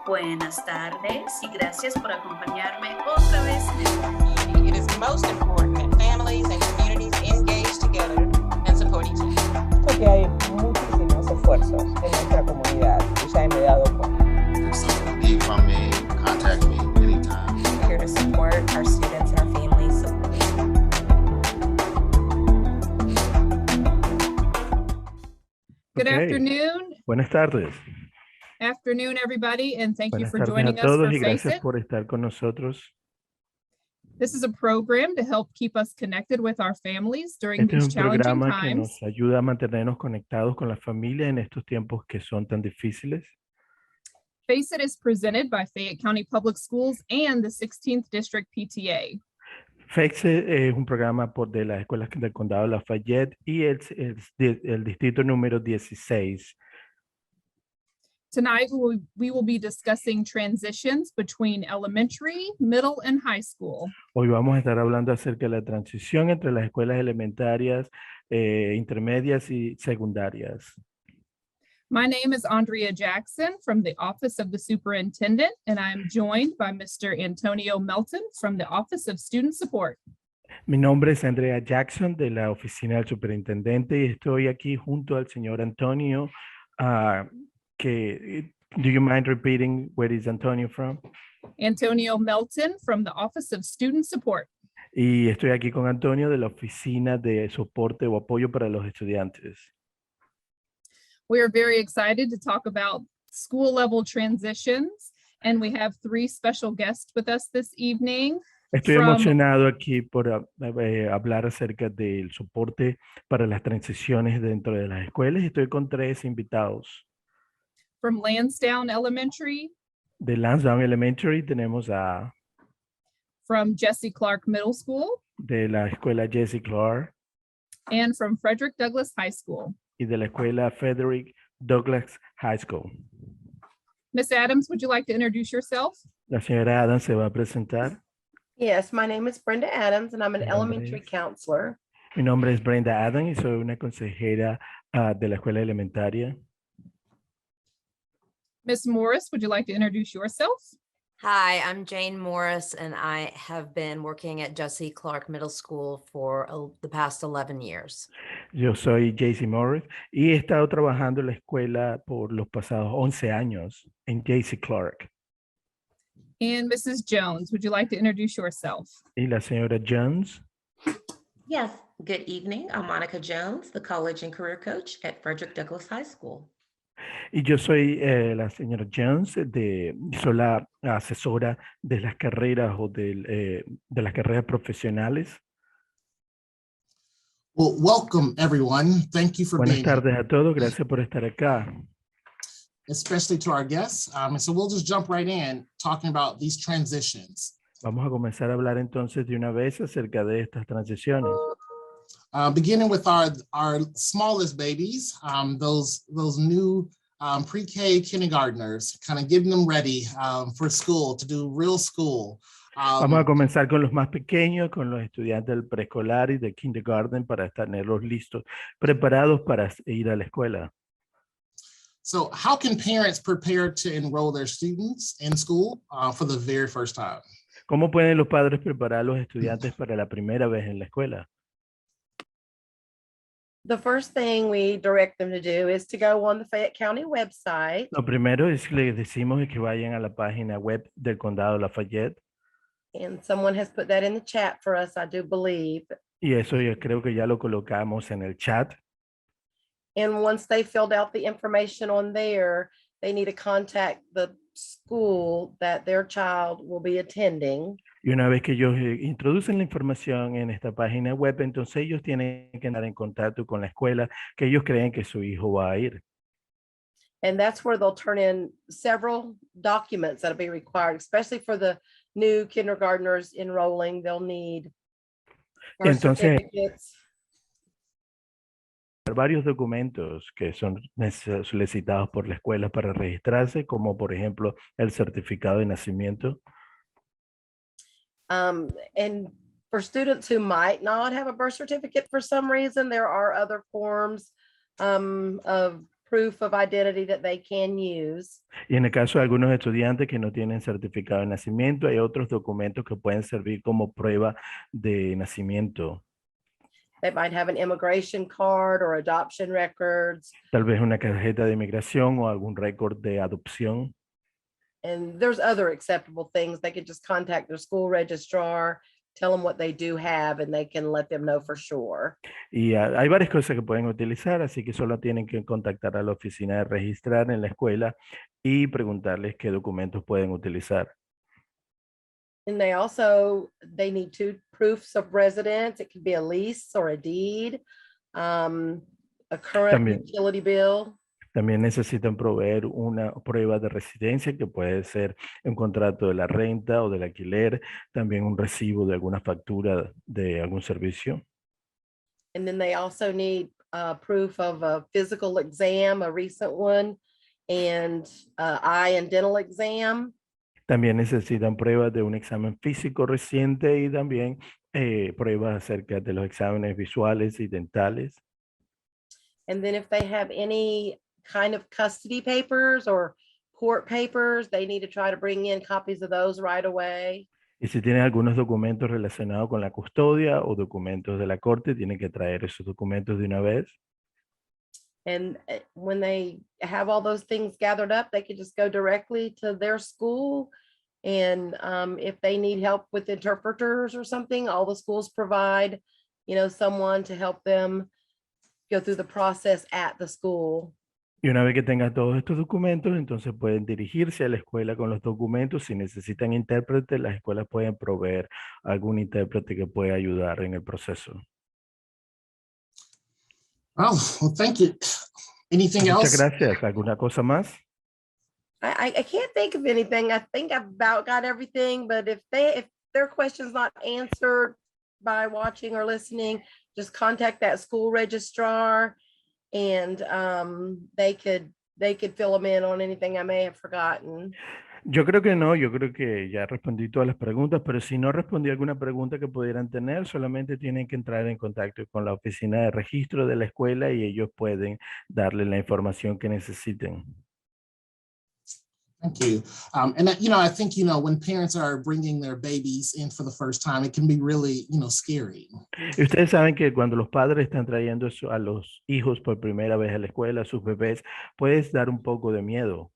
Buenas tardes y gracias por acompañarme otra vez en el It is most important that families and communities engage together and support each other. Porque hay muchísimos esfuerzos en nuestra comunidad y ya me he dado cuenta. If something need from me, contact me anytime. We're here to support our students and our families. Good afternoon. Buenas tardes. Afternoon, everybody, and thank you Buenas for tardes joining a us todos for y Face gracias It. por estar con nosotros. This is a program to help keep us connected with our families during Este es these un challenging programa que times. nos ayuda a mantenernos conectados con la familia en estos tiempos que son tan difíciles. Face It is presented by Fayette County Public Schools and the 16th District PTA. FEXE es un programa de las escuelas del condado de Lafayette y el distrito número 16. Tonight, we will be discussing transitions between elementary, middle, and high school. Hoy vamos a estar hablando acerca de la transición entre las escuelas elementarias, intermedias y secundarias. My name is Andrea Jackson from the Office of the Superintendent, and I'm joined by Mr. Antonio Melton from the Office of Student Support. Mi nombre es Andrea Jackson de la Oficina del Superintendente y estoy aquí junto al señor Antonio. Do you mind repeating where is Antonio from? Antonio Melton from the Office of Student Support. Y estoy aquí con Antonio de la Oficina de Soporte o Apoyo para los Estudiantes. We are very excited to talk about school level transitions, and we have three special guests with us this evening. Estoy emocionado aquí por hablar acerca del soporte para las transiciones dentro de las escuelas. Estoy con tres invitados. From Lansdowne Elementary. De Lansdowne Elementary tenemos a... From Jesse Clark Middle School. De la escuela Jesse Clark. And from Frederick Douglass High School. Y de la escuela Frederick Douglass High School. Miss Adams, would you like to introduce yourself? La señora Adams se va a presentar. Yes, my name is Brenda Adams and I'm an elementary counselor. Mi nombre es Brenda Adams y soy una consejera de la escuela elementaria. Miss Morris, would you like to introduce yourself? Hi, I'm Jane Morris, and I have been working at Jesse Clark Middle School for the past 11 years. Yo soy JC Morris y he estado trabajando en la escuela por los pasados 11 años en JC Clark. And Mrs. Jones, would you like to introduce yourself? Y la señora Jones. Yes, good evening. I'm Monica Jones, the college and career coach at Frederick Douglass High School. Y yo soy la señora Jones, soy la asesora de las carreras o de las carreras profesionales. Well, welcome everyone. Thank you for Buenas being tardes here, a todos, gracias por estar acá. especially to our guests. And so we'll just jump right in talking about these transitions. Vamos a comenzar a hablar entonces de una vez acerca de estas transiciones. Beginning with our smallest babies, those new pre-K kindergartners, kind of getting them ready for school, to do real school. Vamos a comenzar con los más pequeños, con los estudiantes del preescolar y del kindergarten para tenerlos listos, preparados para ir a la escuela. So how can parents prepare to enroll their students in school for the very first time? ¿Cómo pueden los padres preparar a los estudiantes para la primera vez en la escuela? The first thing we direct them to do is to go on the Fayette County website. Lo primero es que les decimos que vayan a la página web del condado de Lafayette. And someone has put that in the chat for us, I do believe. Y eso yo creo que ya lo colocamos en el chat. And once they filled out the information on there, they need to contact the school that their child will be attending. Y una vez que ellos introducen la información en esta página web, entonces ellos tienen que entrar en contacto con la escuela que ellos creen que su hijo va a ir. And that's where they'll turn in several documents that'll be required, especially for the new kindergartners enrolling. They'll need birth Entonces, certificates. Varios documentos que son solicitados por la escuela para registrarse, como por ejemplo el certificado de nacimiento. And for students who might not have a birth certificate for some reason, there are other forms of proof of identity that they can use. Y en el caso de algunos estudiantes que no tienen certificado de nacimiento, hay otros documentos que pueden servir como prueba de nacimiento. They might have an immigration card or adoption records. Tal vez una tarjeta de inmigración o algún récord de adopción. And there's other acceptable things. They could just contact their school registrar, tell them what they do have, and they can let them know for sure. Y hay varias cosas que pueden utilizar, así que solo tienen que contactar a la oficina de registrar en la escuela y preguntarles qué documentos pueden utilizar. And they need 2 proofs of residence. It could be a lease or a deed, a current También. utility bill. También necesitan proveer una prueba de residencia que puede ser un contrato de la renta o del alquiler, también un recibo de alguna factura de algún servicio. And then they also need proof of a physical exam, a recent one, and eye and dental exam. También necesitan pruebas de un examen físico reciente y también pruebas acerca de los exámenes visuales y dentales. And then if they have any kind of custody papers or court papers, they need to try to bring in copies of those right away. Y si tienen algunos documentos relacionados con la custodia o documentos de la corte, tienen que traer esos documentos de una vez. And when they have all those things gathered up, they could just go directly to their school. And if they need help with interpreters or something, all the schools provide, someone to help them go through the process at the school. Y una vez que tengan todos estos documentos, entonces pueden dirigirse a la escuela con los documentos. Si necesitan intérprete, las escuelas pueden proveer algún intérprete que pueda ayudar en el proceso. Oh, well, thank you. Anything Muchas else? gracias. ¿Alguna cosa más? I can't think of anything. I think I've about got everything, but if their question's not answered by watching or listening, just contact that school registrar and they could fill them in on anything I may have forgotten. Yo creo que no, yo creo que ya respondí todas las preguntas, pero si no respondí alguna pregunta que pudieran tener, solamente tienen que entrar en contacto con la oficina de registro de la escuela y ellos pueden darle la información que necesiten. Thank you. And I think, when parents are bringing their babies in for the first time, it can be really, scary. Y ustedes saben que cuando los padres están trayendo a los hijos por primera vez a la escuela, a sus bebés, puede dar un poco de miedo.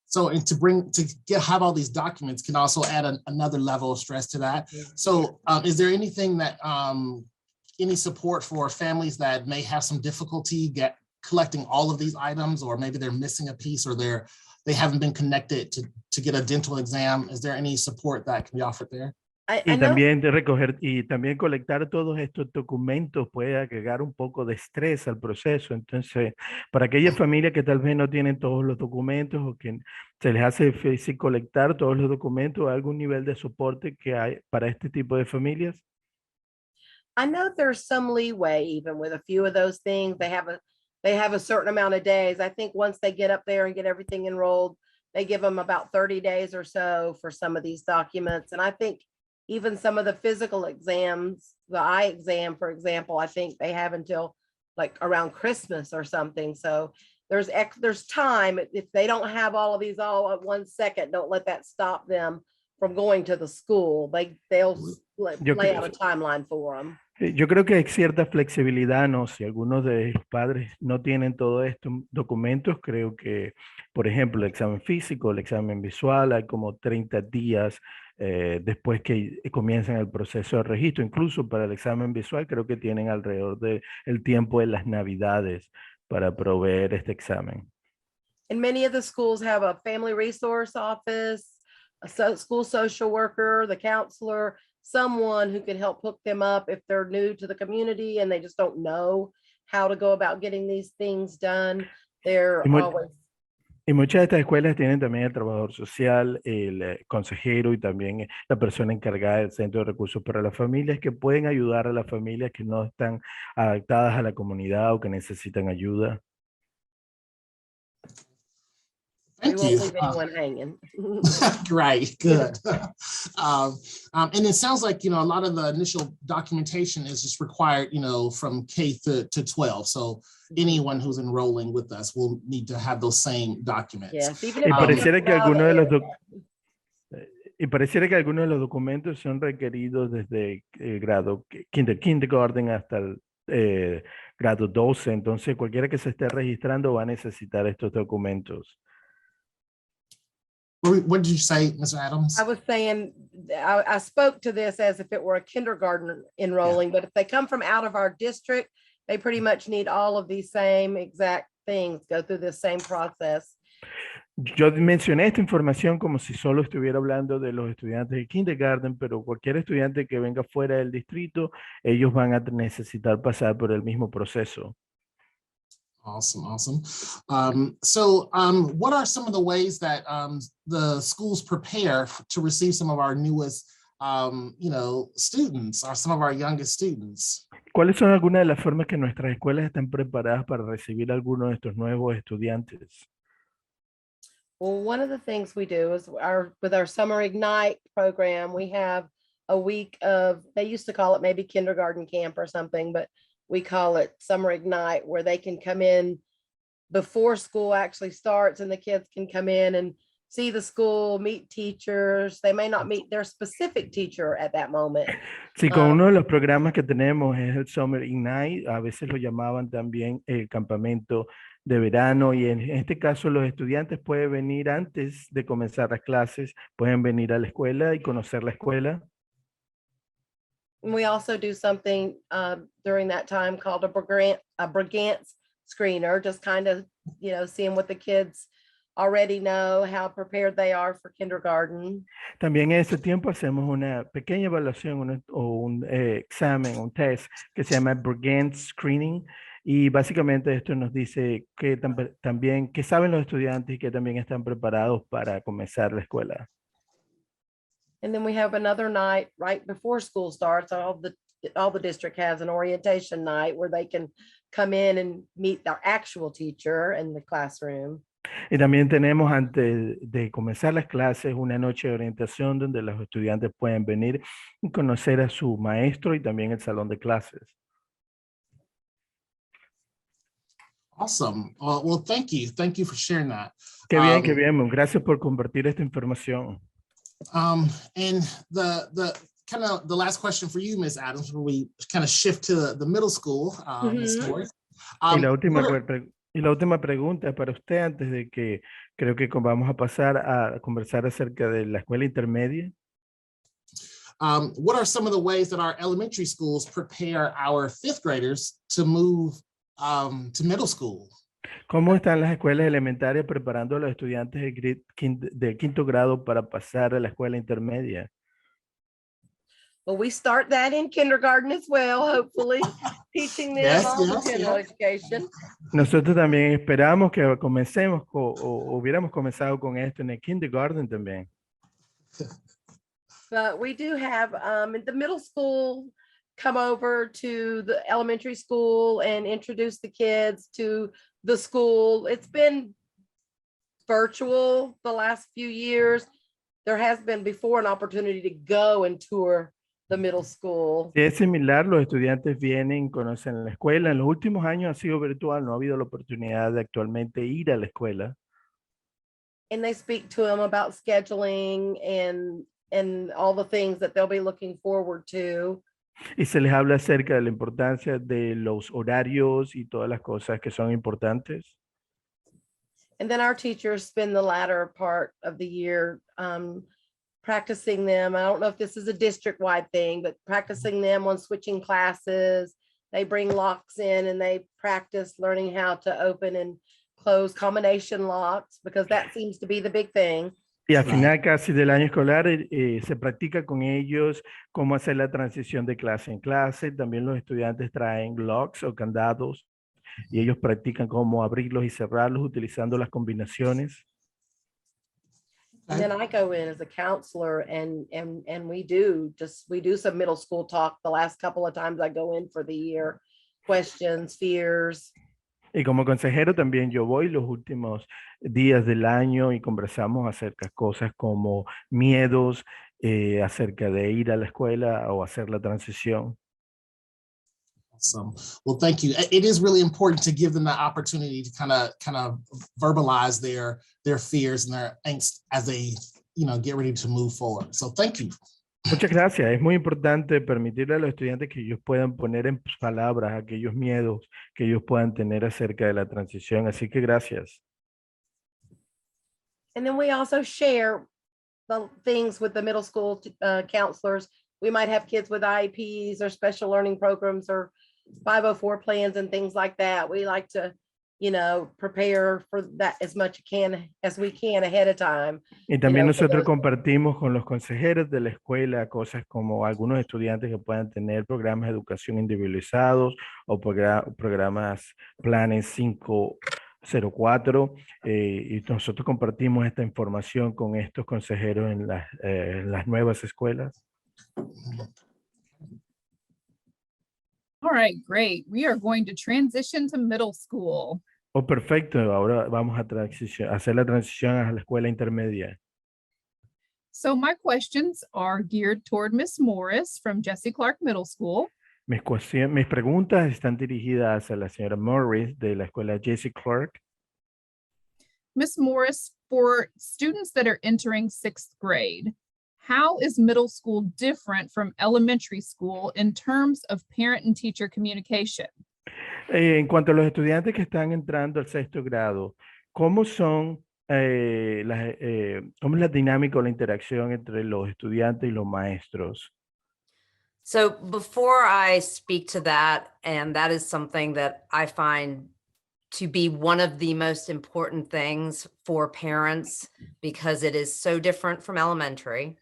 So, and have all these documents can also add another level of stress to that. So, is there anything that, any support for families that may have some difficulty collecting all of these items, or maybe they're missing a piece, or they haven't been connected to get a dental exam? Is there any support that can be offered there? Y también de recoger y también colectar todos estos documentos puede agregar un poco de estrés al proceso. Entonces, para aquellas familias que tal vez no tienen todos los documentos o que se les hace difícil colectar todos los documentos, ¿hay algún nivel de soporte que hay para este tipo de familias? I know there's some leeway even with a few of those things. They have a certain amount of days. I think once they get up there and get everything enrolled, they give them about 30 days or so for some of these documents. And I think even some of the physical exams, the eye exam, for example, I think they have until like around Christmas or something. So there's time. If they don't have all of these all at 1 second, don't let that stop them from going to the school. They'll lay out a timeline for them. Yo creo que hay cierta flexibilidad, ¿no? Si algunos de los padres no tienen todos estos documentos, creo que, por ejemplo, el examen físico, el examen visual, hay como 30 días después que comiencen el proceso de registro. Incluso para el examen visual, creo que tienen alrededor del tiempo de las Navidades para proveer este examen. And many of the schools have a family resource office, a school social worker, the counselor, someone who can help hook them up if they're new to the community and they just don't know how to go about getting these things done. Y muchas de estas escuelas tienen también el trabajador social, el consejero y también la persona encargada del Centro de Recursos para las Familias que pueden ayudar a las familias que no están adaptadas a la comunidad o que necesitan ayuda. We Thank won't you. leave anyone hanging. Right, good. And it sounds like, a lot of the initial documentation is just required, from K to 12. So anyone who's enrolling with us will need to have those same documents. Yes, even Y if they pareciera come que out of algunos de los area. y pareciera que algunos de los documentos son requeridos desde el grado kindergarten hasta el grado 12. Entonces, cualquiera que se esté registrando va a necesitar estos documentos. What did you say, Mr. Adams? I was saying, I spoke to this as if it were a kindergarten enrolling, but if they come from out of our district, they pretty much need all of these same exact things, go through this same process. Yo mencioné esta información como si solo estuviera hablando de los estudiantes de kindergarten, pero cualquier estudiante que venga fuera del distrito, ellos van a necesitar pasar por el mismo proceso. Awesome, awesome. What are some of the ways that the schools prepare to receive some of our newest, students, or some of our youngest students? ¿Cuáles son algunas de las formas que nuestras escuelas están preparadas para recibir a algunos de estos nuevos estudiantes? Well, one of the things we do is with our Summer Ignite program, we have a week of, they used to call it maybe kindergarten camp or something, but we call it Summer Ignite, where they can come in before school actually starts and the kids can come in and see the school, meet teachers. They may not meet their specific teacher at that moment. Sí, con uno de los programas que tenemos es el Summer Ignite, a veces lo llamaban también el campamento de verano, y en este caso los estudiantes pueden venir antes de comenzar las clases, pueden venir a la escuela y conocer la escuela. We also do something during that time called a Brigance screener, just kind of, seeing what the kids already know, how prepared they are for kindergarten. También en ese tiempo hacemos una pequeña evaluación o un examen, un test que se llama Brigance Screening, y básicamente esto nos dice que también que saben los estudiantes y que también están preparados para comenzar la escuela. And then we have another night right before school starts. All the district has an orientation night where they can come in and meet their actual teacher in the classroom. Y también tenemos antes de comenzar las clases una noche de orientación donde los estudiantes pueden venir y conocer a su maestro y también el salón de clases. Awesome. Well, thank you. Thank you for sharing that. Qué bien, qué bien. Gracias por compartir esta información. And the last question for you, Ms. Adams, where we kind of shift to the middle school, Ms. Morris. Y la última pregunta para usted antes de que creo que vamos a pasar a conversar acerca de la escuela intermedia. What are some of the ways that our elementary schools prepare our fifth graders to move to middle school? ¿Cómo están las escuelas elementarias preparando a los estudiantes de quinto grado para pasar a la escuela intermedia? Well, we start that in kindergarten as well, hopefully, teaching them all the general education. Nosotros también esperamos que comencemos o hubiéramos comenzado con esto en el kindergarten también. But we do have the middle school come over to the elementary school and introduce the kids to the school. It's been virtual the last few years. There has been before an opportunity to go and tour the middle school. Sí, es similar, los estudiantes vienen, conocen la escuela. En los últimos años ha sido virtual, no ha habido la oportunidad de actualmente ir a la escuela. And they speak to them about scheduling and all the things that they'll be looking forward to. Y se les habla acerca de la importancia de los horarios y todas las cosas que son importantes. And then our teachers spend the latter part of the year practicing them. I don't know if this is a district-wide thing, but practicing them on switching classes. They bring locks in and they practice learning how to open and close combination locks, because that seems to be the big thing. Y al final casi del año escolar se practica con ellos cómo hacer la transición de clase en clase. También los estudiantes traen locks o candados y ellos practican cómo abrirlos y cerrarlos utilizando las combinaciones. And then I go in as a counselor and we do some middle school talk the last couple of times I go in for the year, questions, fears. Y como consejero también yo voy los últimos días del año y conversamos acerca de cosas como miedos, acerca de ir a la escuela o hacer la transición. Awesome. Well, thank you. It is really important to give them the opportunity to kind of verbalize their fears and their angst as they, get ready to move forward. So thank you. Muchas gracias. Es muy importante permitirle a los estudiantes que ellos puedan poner en palabras aquellos miedos que ellos puedan tener acerca de la transición. Así que gracias. And then we also share the things with the middle school counselors. We might have kids with IEPs or special learning programs or 504 plans and things like that. We like to, prepare for that as much as we can ahead of time. Y también nosotros compartimos con los consejeros de la escuela cosas como algunos estudiantes que puedan tener programas de educación individualizados o programas planes 504 y nosotros compartimos esta información con estos consejeros en las nuevas escuelas. All right, great. We are going to transition to middle school. Oh, perfecto. Ahora vamos a hacer la transición a la escuela intermedia. So my questions are geared toward Miss Morris from Jesse Clark Middle School. Mis preguntas están dirigidas a la señora Morris de la escuela Jesse Clark. Miss Morris, for students that are entering 6th grade, how is middle school different from elementary school in terms of parent and teacher communication? En cuanto a los estudiantes que están entrando al 6º grado, ¿cómo es la dinámica o la interacción entre los estudiantes y los maestros? So before I speak to that, and that is something that I find to be one of the most important things for parents because it is so different from elementary.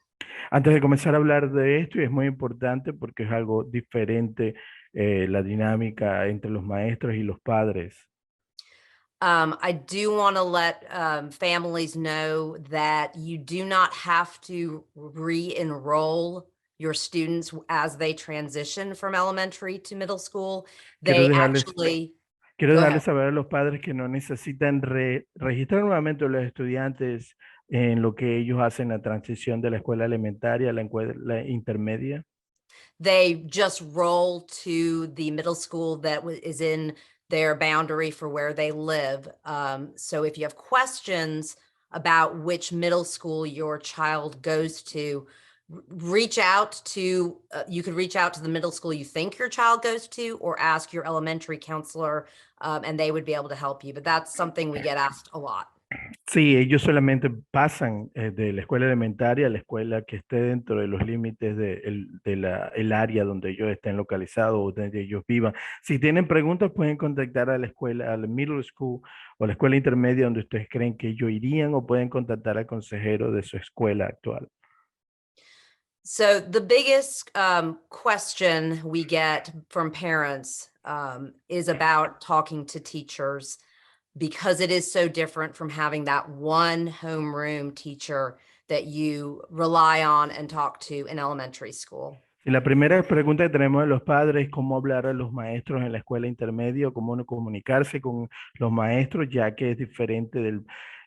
Antes de comenzar a hablar de esto, y es muy importante porque es algo diferente la dinámica entre los maestros y los padres. I do want to let families know that you do not have to re-enroll your students as they transition from elementary to middle school. Quiero They dejarles- actually Quiero Go darles ahead. saber a los padres que no necesitan registrar nuevamente a los estudiantes en lo que ellos hacen la transición de la escuela elementaria a la escuela intermedia. They just roll to the middle school that is in their boundary for where they live. So if you have questions about which middle school your child goes to, reach out to, you could reach out to the middle school you think your child goes to, or ask your elementary counselor, and they would be able to help you. But that's something we get asked a lot. Sí, ellos solamente pasan de la escuela elementaria a la escuela que esté dentro de los límites del área donde ellos estén localizados o donde ellos vivan. Si tienen preguntas, pueden contactar a la escuela, a la middle school o la escuela intermedia donde ustedes creen que ellos irían, o pueden contactar al consejero de su escuela actual. So the biggest question we get from parents is about talking to teachers, because it is so different from having that one homeroom teacher that you rely on and talk to in elementary school. Y la primera pregunta que tenemos de los padres es cómo hablar a los maestros en la escuela intermedia, o cómo comunicarse con los maestros, ya que es diferente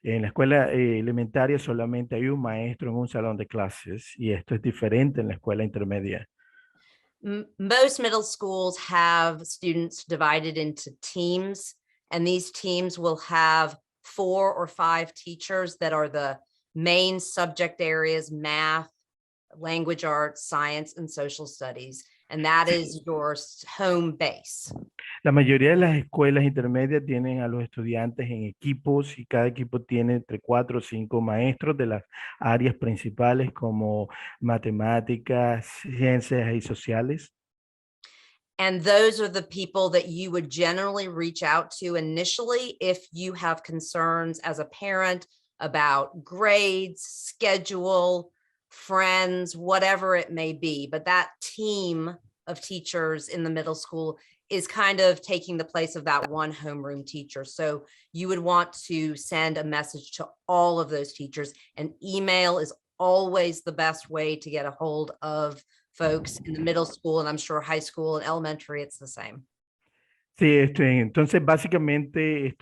en la escuela elementaria solamente hay un maestro en un salón de clases, y esto es diferente en la escuela intermedia. Most middle schools have students divided into teams, and these teams will have 4 or 5 teachers that are the main subject areas: math, language arts, science, and social studies. And that is your home base. La mayoría de las escuelas intermedias tienen a los estudiantes en equipos, y cada equipo tiene entre 4 o 5 maestros de las áreas principales como matemáticas, ciencias y sociales. And those are the people that you would generally reach out to initially if you have concerns as a parent about grades, schedule, friends, whatever it may be. But that team of teachers in the middle school is kind of taking the place of that one homeroom teacher. So you would want to send a message to all of those teachers, and email is always the best way to get a hold of folks in the middle school, and I'm sure high school and elementary, it's the same. Sí, entonces básicamente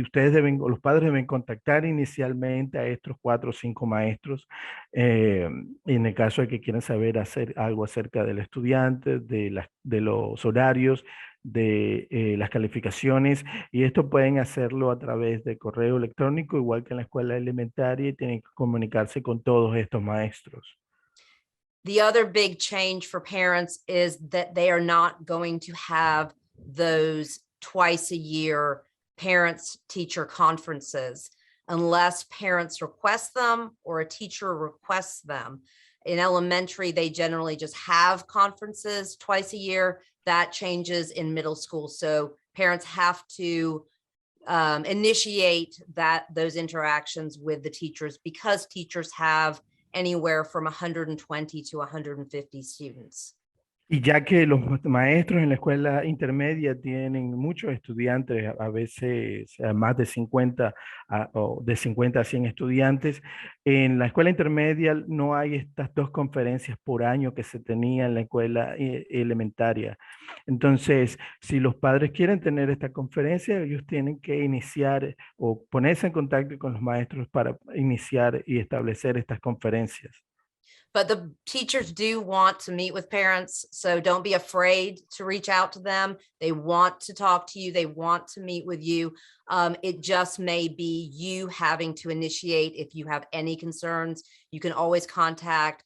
ustedes deben, o los padres deben contactar inicialmente a estos 4 o 5 maestros en el caso de que quieran saber hacer algo acerca del estudiante, de los horarios, de las calificaciones, y esto pueden hacerlo a través de correo electrónico, igual que en la escuela elementaria, y tienen que comunicarse con todos estos maestros. The other big change for parents is that they are not going to have those twice a year parents teacher conferences unless parents request them or a teacher requests them. In elementary, they generally just have conferences twice a year. That changes in middle school. So parents have to initiate those interactions with the teachers because teachers have anywhere from 120 to 150 students. Y ya que los maestros en la escuela intermedia tienen muchos estudiantes, a veces más de 50 o de 50 a 100 estudiantes, en la escuela intermedia no hay estas 2 conferencias por año que se tenía en la escuela elementaria. Entonces, si los padres quieren tener esta conferencia, ellos tienen que iniciar o ponerse en contacto con los maestros para iniciar y establecer estas conferencias. But the teachers do want to meet with parents, so don't be afraid to reach out to them. They want to talk to you. They want to meet with you. It just may be you having to initiate. If you have any concerns, you can always contact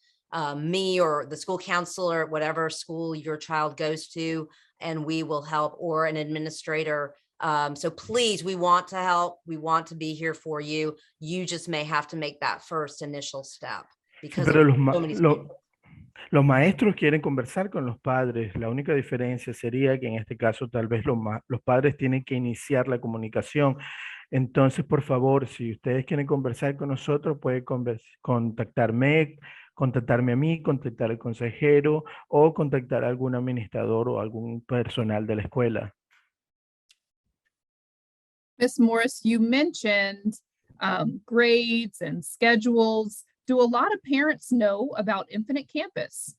me or the school counselor at whatever school your child goes to, and we will help, or an administrator. So please, we want to help. We want to be here for you. You just may have to make that first initial step. Pero los maestros quieren conversar con los padres. La única diferencia sería que en este caso tal vez los padres tienen que iniciar la comunicación. Entonces, por favor, si ustedes quieren conversar con nosotros, pueden contactarme a mí, contactar al consejero o contactar a algún administrador o algún personal de la escuela. Ms. Morris, you mentioned grades and schedules. Do a lot of parents know about Infinite Campus?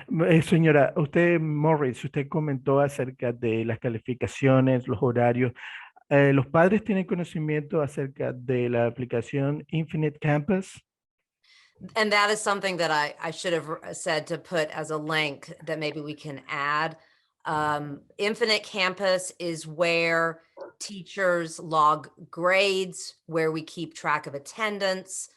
Señora, Morris, usted comentó acerca de las calificaciones, los horarios. ¿Los padres tienen conocimiento acerca de la aplicación Infinite Campus? And that is something that I should have said to put as a link that maybe we can add. Infinite Campus is where teachers log grades, where we keep track of attendance.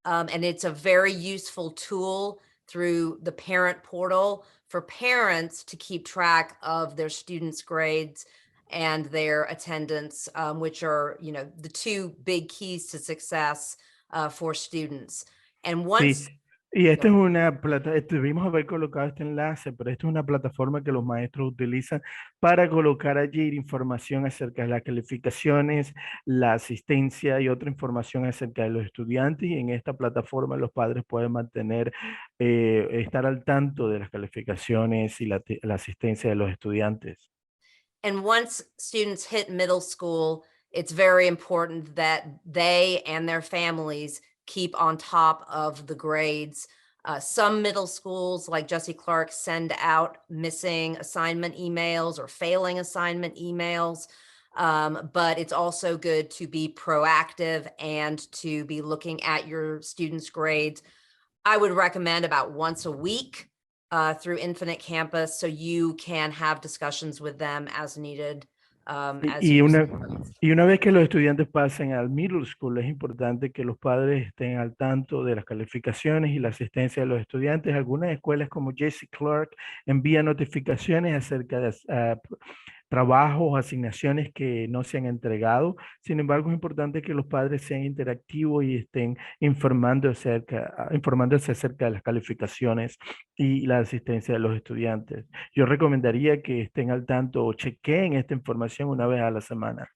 And it's a very useful tool through the parent portal for parents to keep track of their students' grades and their attendance, which are, the 2 big keys to success for students. And once... Sí. Y esta es una plataforma, debimos haber colocado este enlace, pero esta es una plataforma que los maestros utilizan para colocar allí información acerca de las calificaciones, la asistencia y otra información acerca de los estudiantes. Y en esta plataforma los padres pueden estar al tanto de las calificaciones y la asistencia de los estudiantes. And once students hit middle school, it's very important that they and their families keep on top of the grades. Some middle schools like Jesse Clark send out missing assignment emails or failing assignment emails. But it's also good to be proactive and to be looking at your students' grades. I would recommend about once a week through Infinite Campus so you can have discussions with them as needed. Y una vez que los estudiantes pasen al middle school, es importante que los padres estén al tanto de las calificaciones y la asistencia de los estudiantes. Algunas escuelas como Jesse Clark envían notificaciones acerca de trabajos, asignaciones que no se han entregado. Sin embargo, es importante que los padres sean interactivos y estén informándose acerca de las calificaciones y la asistencia de los estudiantes. Yo recomendaría que estén al tanto o chequeen esta información una vez a la semana.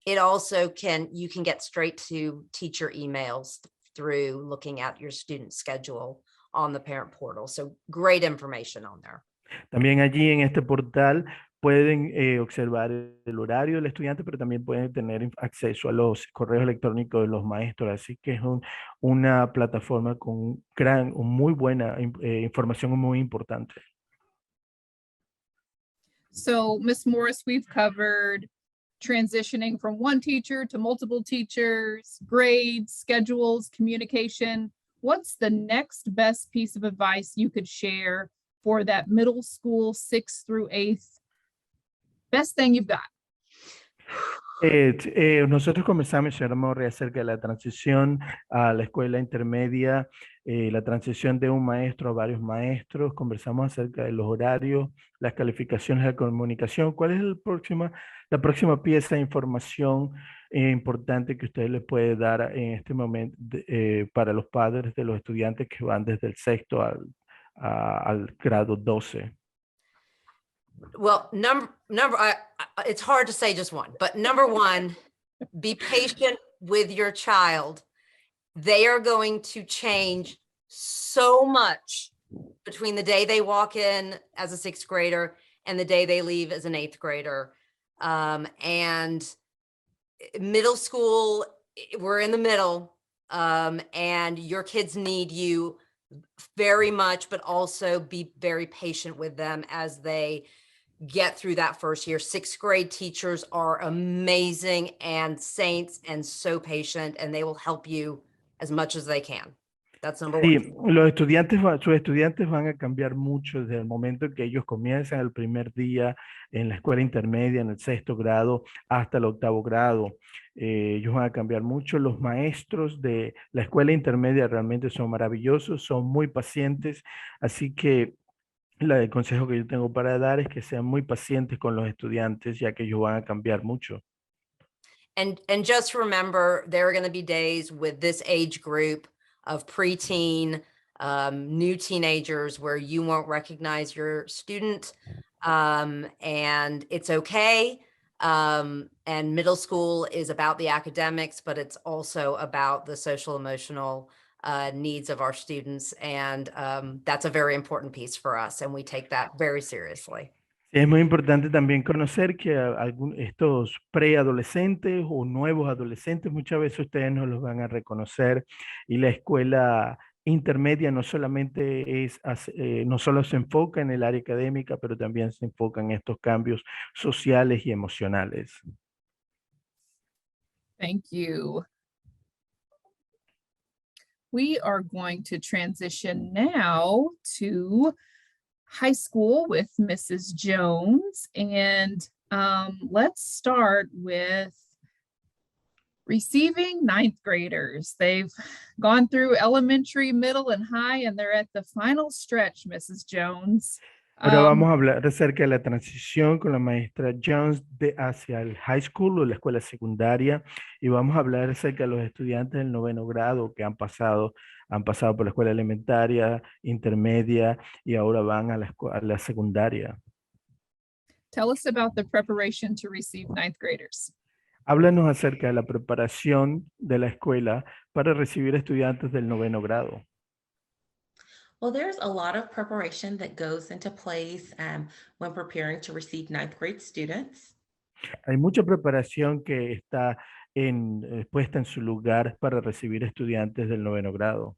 It also you can get straight to teacher emails through looking at your student schedule on the parent portal. So great information on there. También allí en este portal pueden observar el horario del estudiante, pero también pueden tener acceso a los correos electrónicos de los maestros. Así que es una plataforma con muy buena información muy importante. So, Ms. Morris, we've covered transitioning from one teacher to multiple teachers, grades, schedules, communication. What's the next best piece of advice you could share for that middle school 6th through 8th? Best thing you've got. Nosotros comenzamos, señora Morri, acerca de la transición a la escuela intermedia, la transición de un maestro a varios maestros, conversamos acerca de los horarios, las calificaciones de comunicación. ¿Cuál es la próxima pieza de información importante que usted le puede dar en este momento para los padres de los estudiantes que van desde el sexto al grado 12? Well, it's hard to say just one, but number one, be patient with your child. They are going to change so much between the day they walk in as a 6th grader and the day they leave as an 8th grader. And middle school, we're in the middle, and your kids need you very much, but also be very patient with them as they get through that first year. 6th grade teachers are amazing and saints and so patient, and they will help you as much as they can. That's number one. Sí, sus estudiantes van a cambiar mucho desde el momento en que ellos comienzan el primer día en la escuela intermedia, en el 6º grado, hasta el 8º grado. Ellos van a cambiar mucho. Los maestros de la escuela intermedia realmente son maravillosos, son muy pacientes, así que el consejo que yo tengo para dar es que sean muy pacientes con los estudiantes, ya que ellos van a cambiar mucho. And just remember, there are going to be days with this age group of preteen, new teenagers where you won't recognize your student, and it's okay. And middle school is about the academics, but it's also about the social emotional needs of our students. And that's a very important piece for us. And we take that very seriously. Es muy importante también conocer que estos preadolescentes o nuevos adolescentes, muchas veces ustedes no los van a reconocer, y la escuela intermedia no solamente no solo se enfoca en el área académica, pero también se enfoca en estos cambios sociales y emocionales. Thank you. We are going to transition now to high school with Mrs. Jones. And let's start with receiving 9th graders. They've gone through elementary, middle, and high, and they're at the final stretch, Mrs. Jones. Ahora vamos a hablar acerca de la transición con la maestra Jones hacia el high school o la escuela secundaria, y vamos a hablar acerca de los estudiantes del 9º grado que han pasado por la escuela elementaria, intermedia, y ahora van a la secundaria. Tell us about the preparation to receive 9th graders. Háblanos acerca de la preparación de la escuela para recibir estudiantes del 9º grado. Well, there's a lot of preparation that goes into place when preparing to receive 9th grade students. Hay mucha preparación que está puesta en su lugar para recibir estudiantes del 9º grado.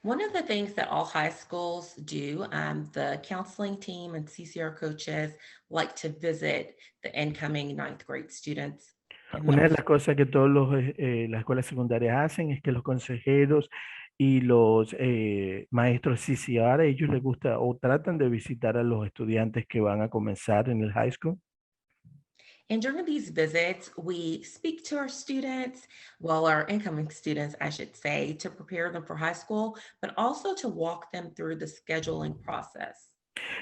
One of the things that all high schools do, the counseling team and CCR coaches like to visit the incoming 9th grade students. Una de las cosas que todas las escuelas secundarias hacen es que los consejeros y los maestros CCR, a ellos les gusta o tratan de visitar a los estudiantes que van a comenzar en el high school. And during these visits, we speak to our students, well, our incoming students, I should say, to prepare them for high school, but also to walk them through the scheduling process.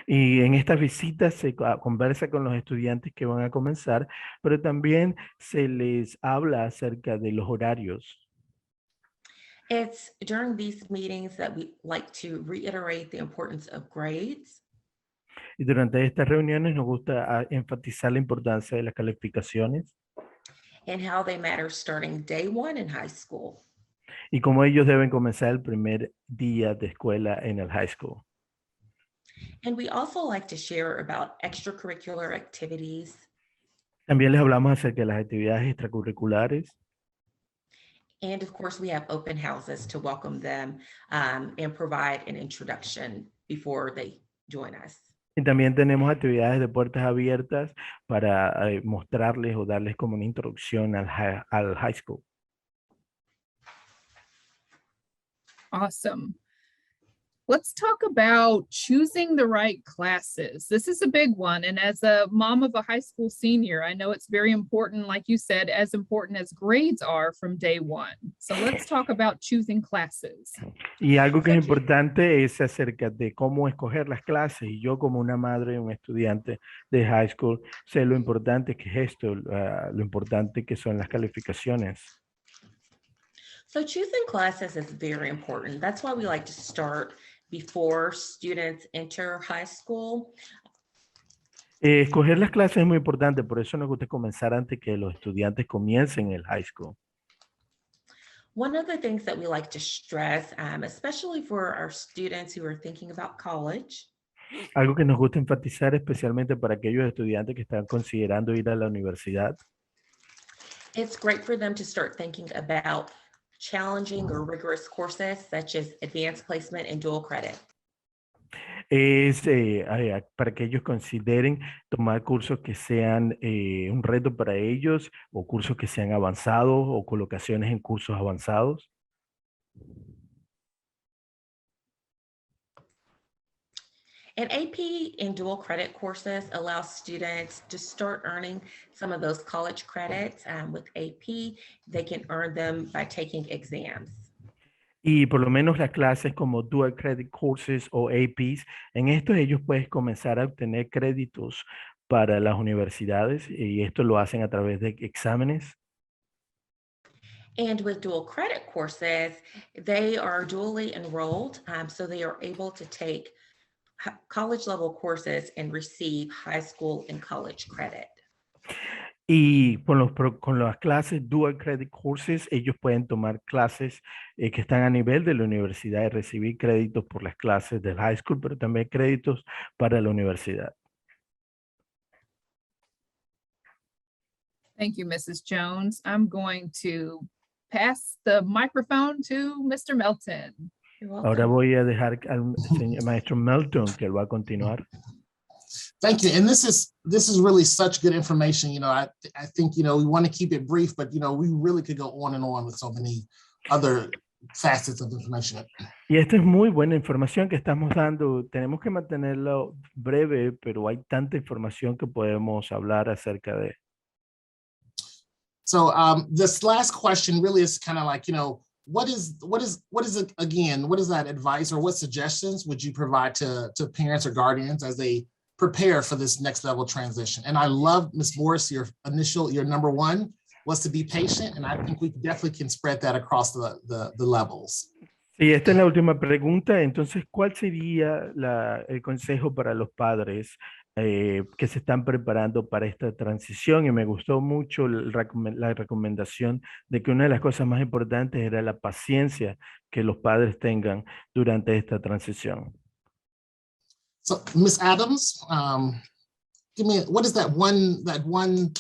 Y en estas visitas se conversa con los estudiantes que van a comenzar, pero también se les habla acerca de los horarios. It's during these meetings that we like to reiterate the importance of grades. Y durante estas reuniones nos gusta enfatizar la importancia de las calificaciones. And how they matter starting day one in high school. Y cómo ellos deben comenzar el primer día de escuela en el high school. And we also like to share about extracurricular activities. También les hablamos acerca de las actividades extracurriculares. And of course, we have open houses to welcome them and provide an introduction before they join us. Y también tenemos actividades de puertas abiertas para mostrarles o darles como una introducción al high school. Awesome. Let's talk about choosing the right classes. This is a big one. And as a mom of a high school senior, I know it's very important, like you said, as important as grades are from day one. So let's talk about choosing classes. Y algo que es importante es acerca de cómo escoger las clases. Y yo como una madre y un estudiante de high school, sé lo importante que es esto, lo importante que son las calificaciones. So choosing classes is very important. That's why we like to start before students enter high school. Escoger las clases es muy importante, por eso nos gusta comenzar antes que los estudiantes comiencen el high school. One of the things that we like to stress, especially for our students who are thinking about college, Algo que nos gusta enfatizar especialmente para aquellos estudiantes que están considerando ir a la universidad, it's great for them to start thinking about challenging or rigorous courses such as advanced placement and dual credit. es para que ellos consideren tomar cursos que sean un reto para ellos o cursos que sean avanzados o colocaciones en cursos avanzados. And AP and dual credit courses allow students to start earning some of those college credits. With AP, they can earn them by taking exams. Y por lo menos las clases como Dual Credit Courses o APs, en estos ellos pueden comenzar a obtener créditos para las universidades y esto lo hacen a través de exámenes. And with dual credit courses, they are dually enrolled, so they are able to take college level courses and receive high school and college credit. Y con las clases Dual Credit Courses, ellos pueden tomar clases que están a nivel de la universidad y recibir créditos por las clases del high school, pero también créditos para la universidad. Thank you, Mrs. Jones. I'm going to pass the microphone to Mr. Melton. You're welcome. Ahora voy a dejar al maestro Melton que él va a continuar. Thank you. And this is really such good information. You know, I think, you know, we want to keep it brief, but, you know, we really could go on and on with so many other facets of information. Y esta es muy buena información que estamos dando. Tenemos que mantenerlo breve, pero hay tanta información que podemos hablar acerca de. So this last question really is kind of like, you know, what is it again? What is that advice or what suggestions would you provide to parents or guardians as they prepare for this next level transition? And I love, Ms. Morris, your number one was to be patient, and I think we definitely can spread that across the levels. Sí, esta es la última pregunta. Entonces, ¿cuál sería el consejo para los padres que se están preparando para esta transición? Y me gustó mucho la recomendación de que una de las cosas más importantes era la paciencia que los padres tengan durante esta transición. So, Ms. Adams, give me, what is that one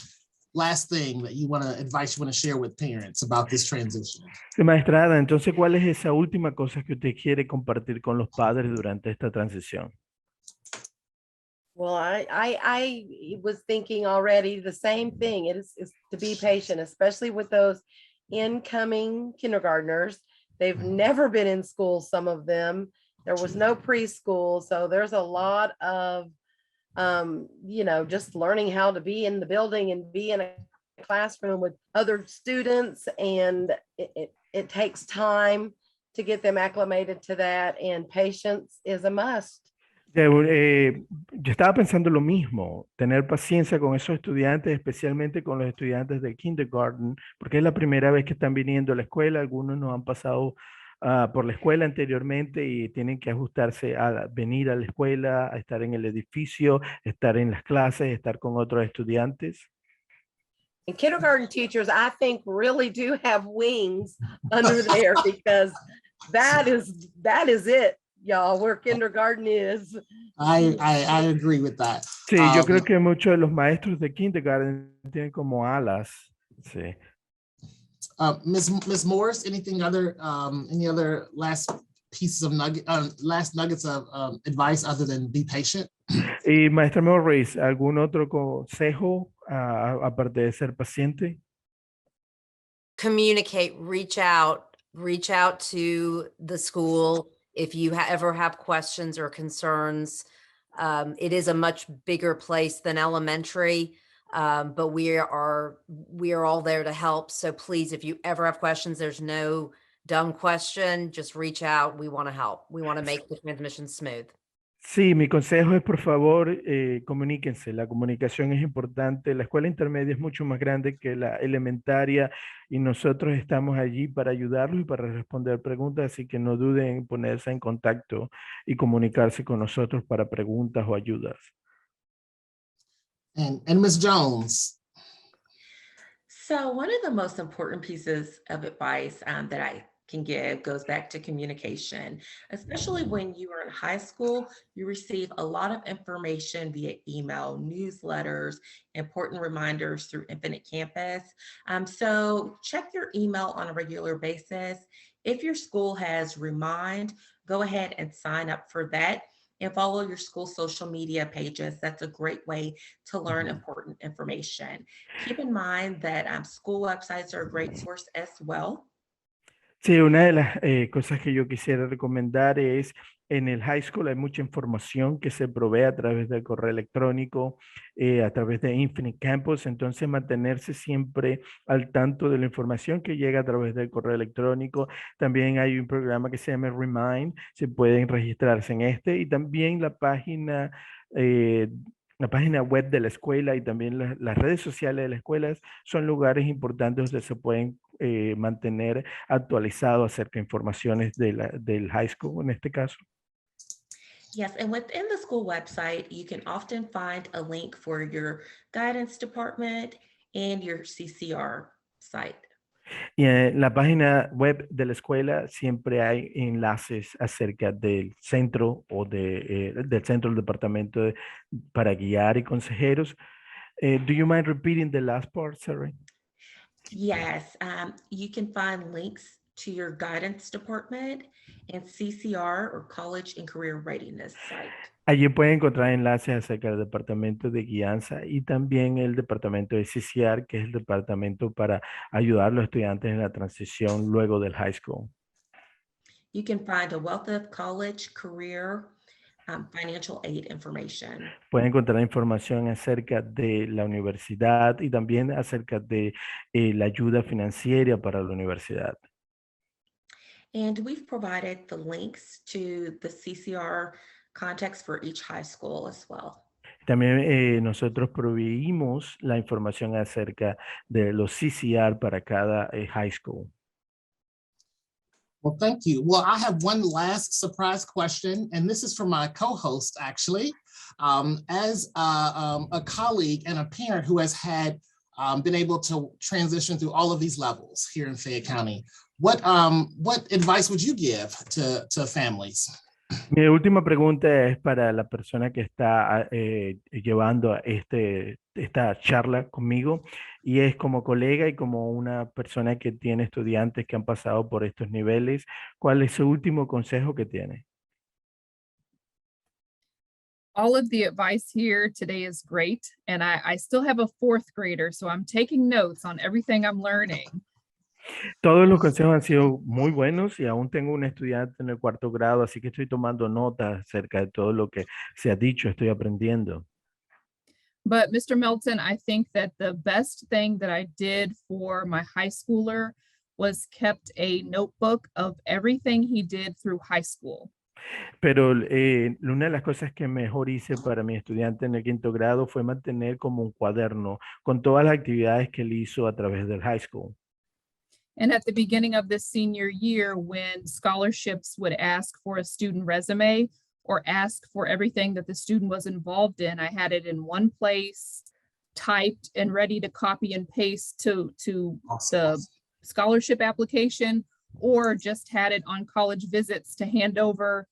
last thing that you want to share with parents about this transition? Sí, maestra Ada, entonces, ¿cuál es esa última cosa que usted quiere compartir con los padres durante esta transición? Well, I was thinking already the same thing. It is to be patient, especially with those incoming kindergartners. They've never been in school, some of them. There was no preschool, so there's a lot of, you know, just learning how to be in the building and be in a classroom with other students, and it takes time to get them acclimated to that, and patience is a must. Yo estaba pensando lo mismo, tener paciencia con esos estudiantes, especialmente con los estudiantes de kindergarten, porque es la primera vez que están viniendo a la escuela. Algunos no han pasado por la escuela anteriormente y tienen que ajustarse a venir a la escuela, a estar en el edificio, estar en las clases, estar con otros estudiantes. And kindergarten teachers, I think, really do have wings under there, because that is it, y'all, where kindergarten is. I agree with that. Sí, yo creo que muchos de los maestros de kindergarten tienen como alas. Sí. Ms. Morris, any other last pieces of last nuggets of advice other than be patient? Y maestra Morris, ¿algún otro consejo aparte de ser paciente? Communicate, reach out to the school if you ever have questions or concerns. It is a much bigger place than elementary, but we are all there to help. So please, if you ever have questions, there's no dumb question, just reach out. We want to help. We want to make the transmission smooth. Sí, mi consejo es, por favor, comuníquense. La comunicación es importante. La escuela intermedia es mucho más grande que la elementaria y nosotros estamos allí para ayudarlos y para responder preguntas, así que no duden en ponerse en contacto y comunicarse con nosotros para preguntas o ayudas. And Ms. Jones. So one of the most important pieces of advice that I can give goes back to communication, especially when you are in high school. You receive a lot of information via email, newsletters, important reminders through Infinite Campus. So check your email on a regular basis. If your school has Remind, go ahead and sign up for that and follow your school social media pages. That's a great way to learn important information. Keep in mind that school websites are a great source as well. Sí, una de las cosas que yo quisiera recomendar es, en el high school hay mucha información que se provee a través del correo electrónico, a través de Infinite Campus, entonces mantenerse siempre al tanto de la información que llega a través del correo electrónico. También hay un programa que se llama Remind, se pueden registrarse en este, y también la página web de la escuela y también las redes sociales de la escuela son lugares importantes donde se pueden mantener actualizado acerca de informaciones del high school en este caso. Yes, and within the school website, you can often find a link for your guidance department and your CCR site. Y en la página web de la escuela siempre hay enlaces acerca del centro o del centro del departamento para guiar y consejeros. Do you mind repeating the last part, Sarah? Yes, you can find links to your guidance department and CCR or College and Career Readiness site. Allí pueden encontrar enlaces acerca del departamento de guianza y también el departamento de CCR, que es el departamento para ayudar a los estudiantes en la transición luego del high school. You can find a wealth of college, career, financial aid information. Pueden encontrar información acerca de la universidad y también acerca de la ayuda financiera para la universidad. And we've provided the links to the CCR contacts for each high school as well. También nosotros proveímos la información acerca de los CCR para cada high school. Well, thank you. Well, I have one last surprise question, and this is from my co-host, actually. As a colleague and a parent who has been able to transition through all of these levels here in Fayette County, what advice would you give to families? Mi última pregunta es para la persona que está llevando esta charla conmigo, y es como colega y como una persona que tiene estudiantes que han pasado por estos niveles. ¿Cuál es su último consejo que tiene? All of the advice here today is great. And I still have a fourth grader, so I'm taking notes on everything I'm learning. Todos los consejos han sido muy buenos y aún tengo un estudiante en el cuarto grado, así que estoy tomando notas acerca de todo lo que se ha dicho, estoy aprendiendo. But Mr. Melton, I think that the best thing that I did for my high schooler was kept a notebook of everything he did through high school. Pero una de las cosas que mejor hice para mi estudiante en el quinto grado fue mantener como un cuaderno con todas las actividades que él hizo a través del high school. And at the beginning of this senior year, when scholarships would ask for a student resume or ask for everything that the student was involved in, I had it in one place, typed and ready to copy and paste to the scholarship application, or just had it on college visits to hand over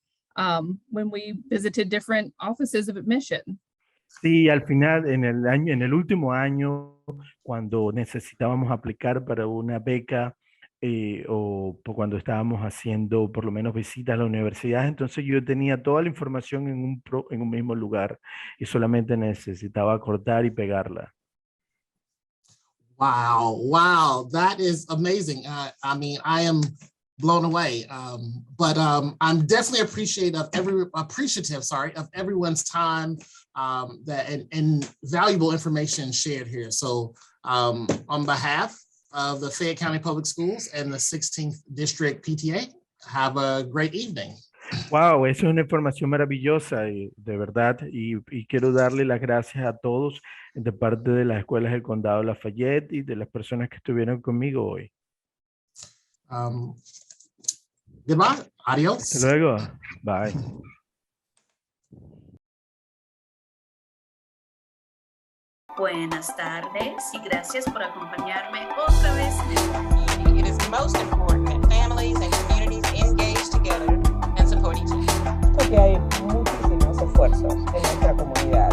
when we visited different offices of admission. Sí, al final, en el último año, cuando necesitábamos aplicar para una beca, cuando estábamos haciendo por lo menos visitas a la universidad, entonces yo tenía toda la información en un mismo lugar y solamente necesitaba cortar y pegarla. Wow, wow, that is amazing. I mean, I am blown away. But I'm definitely appreciative of everyone's time and valuable information shared here. So on behalf of the Fayette County Public Schools and the 16th District PTA, have a great evening. Wow, eso es una información maravillosa, de verdad, y quiero darle las gracias a todos de parte de las escuelas del Condado Lafayette y de las personas que estuvieron conmigo hoy. Goodbye, adios. Hasta luego, bye. Buenas tardes y gracias por acompañarme otra vez. It is most important that families and communities engage together and support each other. Porque hay muchísimos esfuerzos en nuestra comunidad